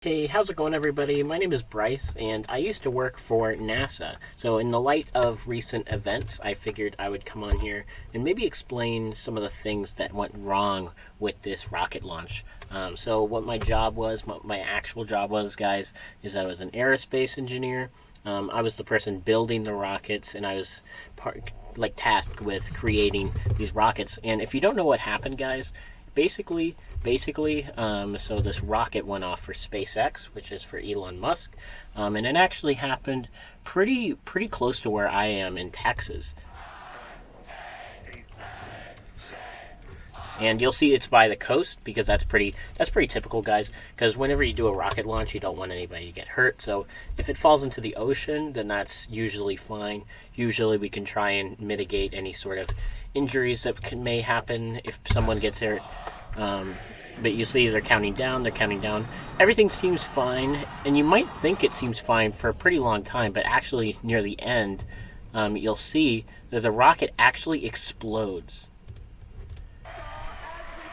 Hey, how's it going, everybody? My name is Bryce, and I used to work for NASA. So, in the light of recent events, I figured I would come on here and maybe explain some of the things that went wrong with this rocket launch. What my job was, my actual job was, guys, is that I was an aerospace engineer. I was the person building the rockets, and I was tasked with creating these rockets. And if you don't know what happened, guys, so this rocket went off for SpaceX, which is for Elon Musk, and it actually happened pretty close to where I am in Texas. And you'll see it's by the coast because that's pretty typical, guys. Because whenever you do a rocket launch, you don't want anybody to get hurt. So if it falls into the ocean, then that's usually fine. Usually we can try and mitigate any sort of injuries that may happen if someone gets hurt. But you see they're counting down. Everything seems fine, and you might think it seems fine for a pretty long time, but actually near the end, you'll see that the rocket actually explodes.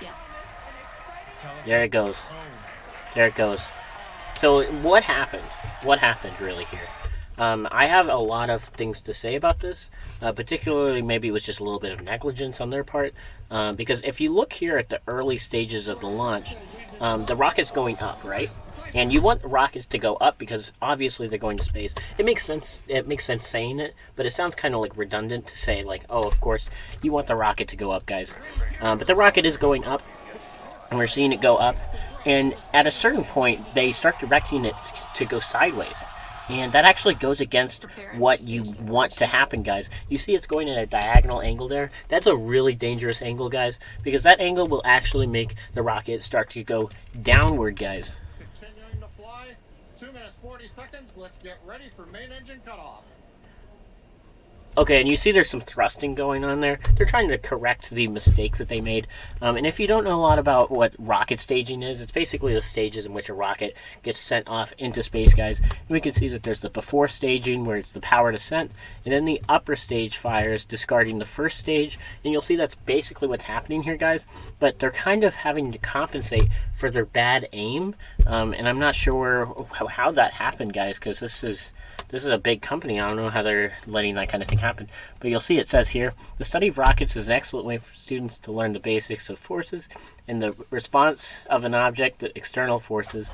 Yes. There it goes. So what happened? What happened really here? I have a lot of things to say about this, particularly maybe it was just a little bit of negligence on their part, because if you look here at the early stages of the launch, the rocket's going up, right? And you want rockets to go up because obviously they're going to space. It makes sense saying it, but it sounds kind of like redundant to say like, oh, of course you want the rocket to go up, guys. But the rocket is going up, and we're seeing it go up, and at a certain point they start directing it to go sideways. And that actually goes against what you want to happen, guys. You see it's going at a diagonal angle there? That's a really dangerous angle, guys, because that angle will actually make the rocket start to go downward, guys. Continuing to fly. 2 minutes 40 seconds. Let's get ready for main engine cutoff. Okay, and you see there's some thrusting going on there. They're trying to correct the mistake that they made. And if you don't know a lot about what rocket staging is, it's basically the stages in which a rocket gets sent off into space, guys. And we can see that there's the before staging, where it's the powered ascent, and then the upper stage fires, discarding the first stage. And you'll see that's basically what's happening here, guys. But they're kind of having to compensate for their bad aim. And I'm not sure how that happened, guys, because this is a big company. I don't know how they're letting that kind of thing happen. But you'll see it says here, the study of rockets is an excellent way for students to learn the basics of forces and the response of an object to external forces.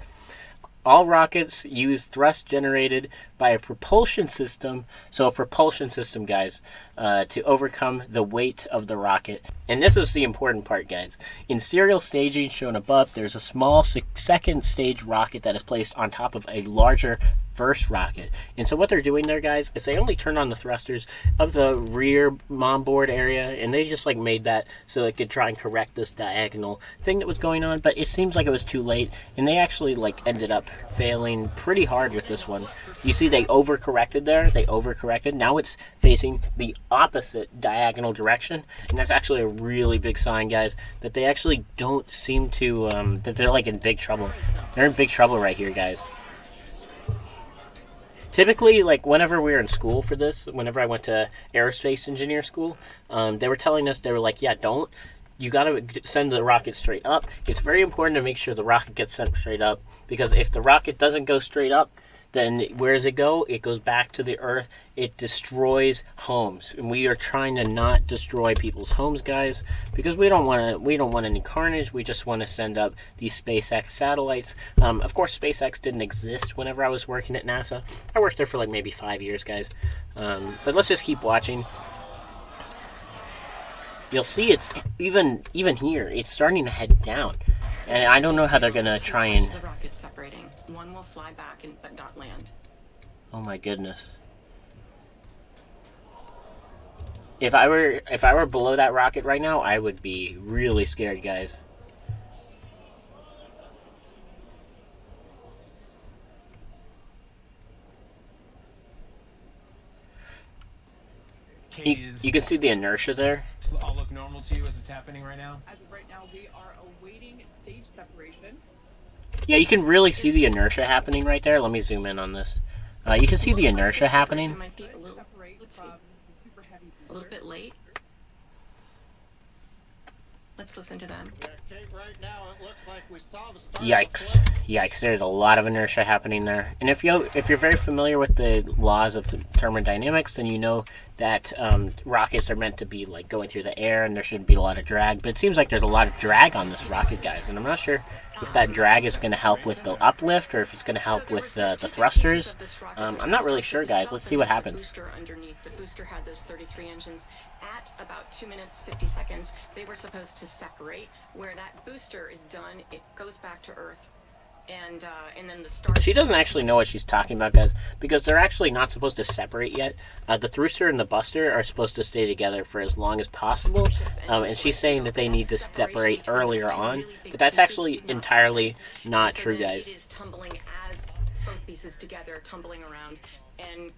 All rockets use thrust generated by a propulsion system. So a propulsion system, guys, to overcome the weight of the rocket. And this is the important part, guys. In serial staging shown above, there's a small second stage rocket that is placed on top of a larger first rocket. And so what they're doing there, guys, is they only turn on the thrusters of the rear mom board area, and they just made that so it could try and correct this diagonal thing that was going on. But it seems like it was too late, and they actually ended up failing pretty hard with this one. You see they overcorrected there. Now it's facing the opposite diagonal direction, and that's actually a really big sign, guys, that they actually don't seem to that they're in big trouble. They're in big trouble right here, guys. Typically, whenever we were in school for this, whenever I went to aerospace engineer school, they were telling us, they were like, yeah, you got to send the rocket straight up. It's very important to make sure the rocket gets sent straight up, because if the rocket doesn't go straight up, then where does it go? It goes back to the Earth. It destroys homes, and we are trying to not destroy people's homes, guys, because we don't want any carnage. We just want to send up these SpaceX satellites. Of course, SpaceX didn't exist whenever I was working at NASA. I worked there for maybe 5 years, guys. But let's just keep watching. You'll see it's even here. It's starting to head down, and I don't know how they're gonna try and. The rocket's separating. One will fly back but not land. Oh my goodness! If I were below that rocket right now, I would be really scared, guys. You can see the inertia there. All look normal to you as it's happening right now? As of right now, we are awaiting stage separation. Yeah, you can really see the inertia happening right there. Let me zoom in on this. You can see the inertia happening. It might be a little bit late. Let's listen to them. Yeah, Kate, right now it looks like we saw the Starship Yikes. flip. Yikes, there's a lot of inertia happening there. And if you're very familiar with the laws of thermodynamics, then you know that rockets are meant to be like going through the air and there shouldn't be a lot of drag. But it seems like there's a lot of drag on this rocket, guys. And I'm not sure if that drag is going to help with the uplift or if it's going to help with the thrusters. I'm not really sure, guys. Let's see what happens. Booster underneath. The booster had those 33 engines. At about 2 minutes 50 seconds, they were supposed to separate. Where that booster is done, it goes back to Earth, and then the Starship. She doesn't actually know what she's talking about, guys, because they're actually not supposed to separate yet. The thruster and the buster are supposed to stay together for as long as possible, and she's saying that they need to separate earlier on, but that's actually entirely not true, guys. It is tumbling as both pieces together, tumbling around, and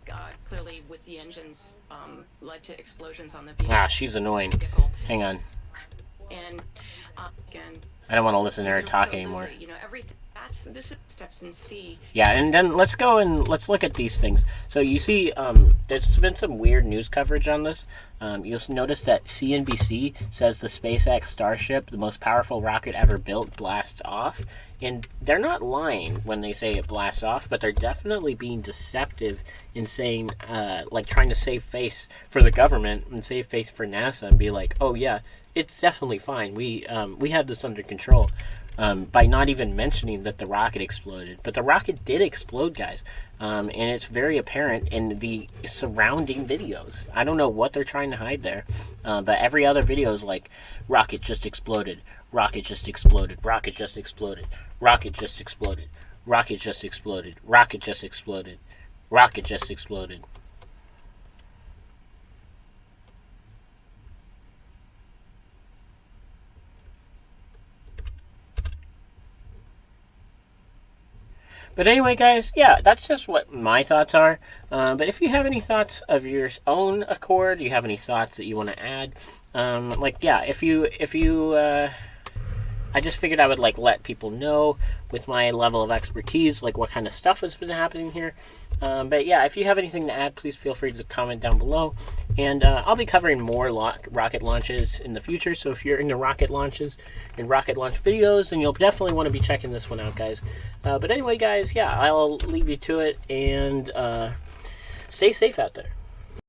clearly with the engines led to explosions on the vehicle. Ah, she's annoying. Hang on. And again, I don't want to listen to her talk anymore. you know, everything. This is steps in C. Yeah, and then let's go and let's look at these things. So you see, there's been some weird news coverage on this. You'll notice that CNBC says the SpaceX Starship, the most powerful rocket ever built, blasts off. And they're not lying when they say it blasts off, but they're definitely being deceptive in saying, like trying to save face for the government and save face for NASA and be like, oh yeah, it's definitely fine. We have this under control. By not even mentioning that the rocket exploded. But the rocket did explode, guys. And it's very apparent in the surrounding videos. I don't know what they're trying to hide there. But every other video is like, rocket just exploded. Rocket just exploded. Rocket just exploded. Rocket just exploded. Rocket just exploded. Rocket just exploded. Rocket just exploded. But anyway, guys, yeah, that's just what my thoughts are. But if you have any thoughts of your own accord, you have any thoughts that you want to add, like, yeah, if you, I just figured I would, like, let people know with my level of expertise, like, what kind of stuff has been happening here. But yeah, if you have anything to add, please feel free to comment down below. And I'll be covering more rocket launches in the future. So if you're into rocket launches and rocket launch videos, then you'll definitely want to be checking this one out, guys. But anyway, guys, yeah, I'll leave you to it. And stay safe out there.